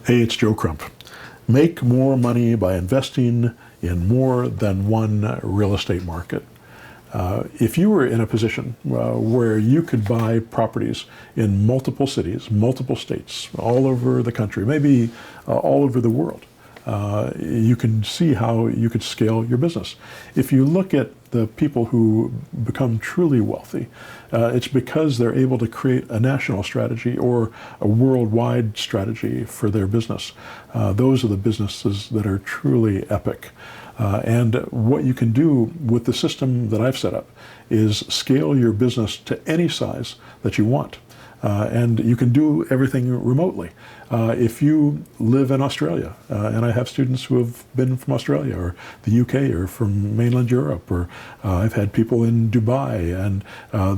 Hey, it's Joe Crump. Make more money by investing in more than one real estate market. If you were in a position where you could buy properties in multiple cities, multiple states, all over the country, maybe all over the world, you can see how you could scale your business. If you look at the people who become truly wealthy, it's because they're able to create a national strategy or a worldwide strategy for their business. Those are the businesses that are truly epic. And what you can do with the system that I've set up is scale your business to any size that you want. And you can do everything remotely. If you live in Australia, and I have students who have been from Australia or the UK or from mainland Europe, or I've had people in Dubai and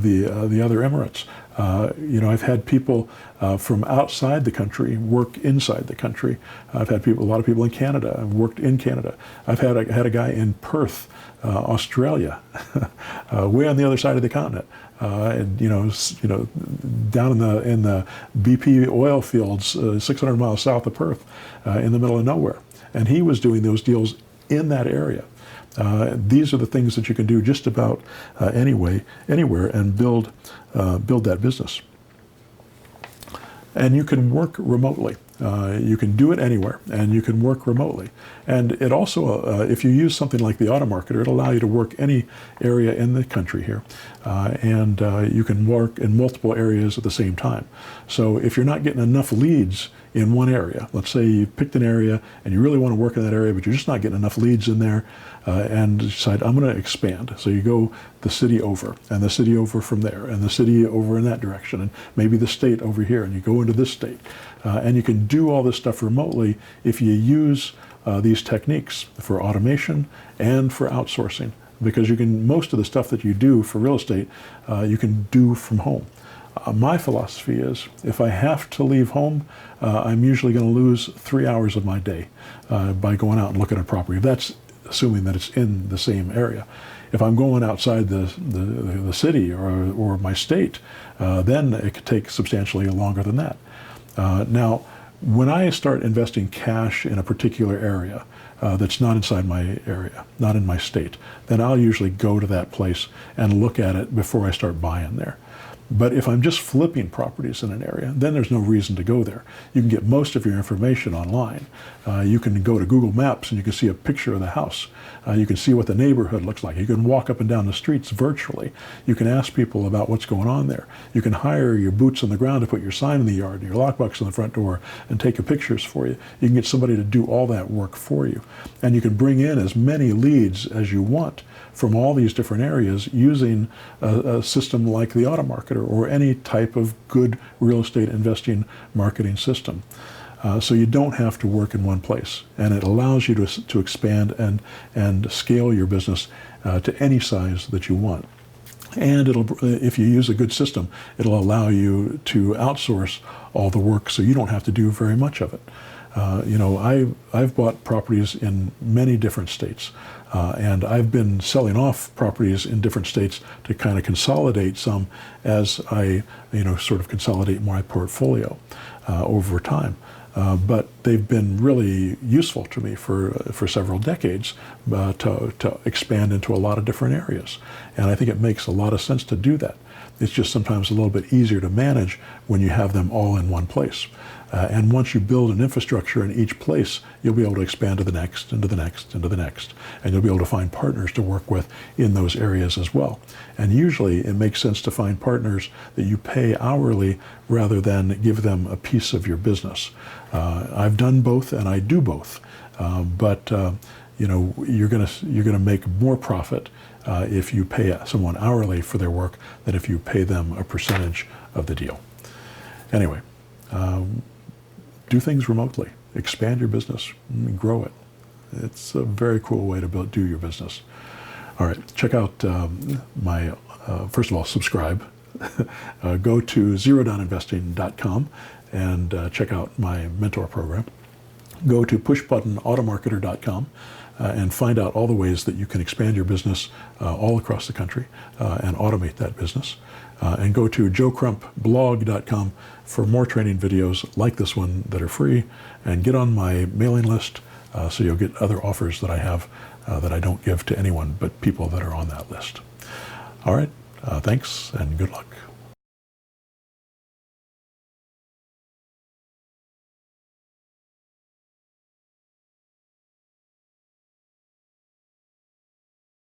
the other Emirates. I've had people from outside the country work inside the country. I've had a lot of people in Canada. I've worked in Canada. I've had a guy in Perth, Australia, way on the other side of the continent. And down in the BP oil fields, 600 miles south of Perth, in the middle of nowhere. And he was doing those deals in that area. These are the things that you can do just about anywhere, and build that business. And you can work remotely. You can do it anywhere, and you can work remotely. And it also, if you use something like the Auto Marketer, it'll allow you to work any area in the country here. And you can work in multiple areas at the same time. So if you're not getting enough leads in one area, let's say you picked an area and you really want to work in that area, but you're just not getting enough leads in there, and decide, I'm going to expand. So you go the city over, and the city over from there, and the city over in that direction, and maybe the state over here, and you go into this state. And you can do all this stuff remotely if you use these techniques for automation and for outsourcing, because most of the stuff that you do for real estate, you can do from home. My philosophy is, if I have to leave home, I'm usually going to lose 3 hours of my day by going out and looking at a property. That's assuming that it's in the same area. If I'm going outside the city or my state, then it could take substantially longer than that. Now, when I start investing cash in a particular area that's not inside my area, not in my state, then I'll usually go to that place and look at it before I start buying there. But if I'm just flipping properties in an area, then there's no reason to go there. You can get most of your information online. You can go to Google Maps and you can see a picture of the house. You can see what the neighborhood looks like. You can walk up and down the streets virtually. You can ask people about what's going on there. You can hire your boots on the ground to put your sign in the yard, your lockbox on the front door, and take your pictures for you. You can get somebody to do all that work for you. And you can bring in as many leads as you want from all these different areas using a system like the Auto Marketer or any type of good real estate investing marketing system. So you don't have to work in one place, and it allows you to expand and scale your business to any size that you want. And if you use a good system, it'll allow you to outsource all the work so you don't have to do very much of it. I've bought properties in many different states, and I've been selling off properties in different states to kind of consolidate some as I, sort of consolidate my portfolio over time. But they've been really useful to me for several decades to expand into a lot of different areas. And I think it makes a lot of sense to do that. It's just sometimes a little bit easier to manage when you have them all in one place. And once you build an infrastructure in each place, you'll be able to expand to the next, and to the next, and to the next. And you'll be able to find partners to work with in those areas as well. And usually it makes sense to find partners that you pay hourly rather than give them a piece of your business. I've done both, and I do both. But you're gonna make more profit if you pay someone hourly for their work than if you pay them a percentage of the deal. Anyway, do things remotely. Expand your business, grow it. It's a very cool way to do your business. All right, check out first of all, subscribe. Go to zerodowninvesting.com and check out my mentor program. Go to pushbuttonautomarketer.com and find out all the ways that you can expand your business all across the country and automate that business. and go to joecrumpblog.com for more training videos like this one that are free, and get on my mailing list so you'll get other offers that I have that I don't give to anyone but people that are on that list. All right, thanks and good luck.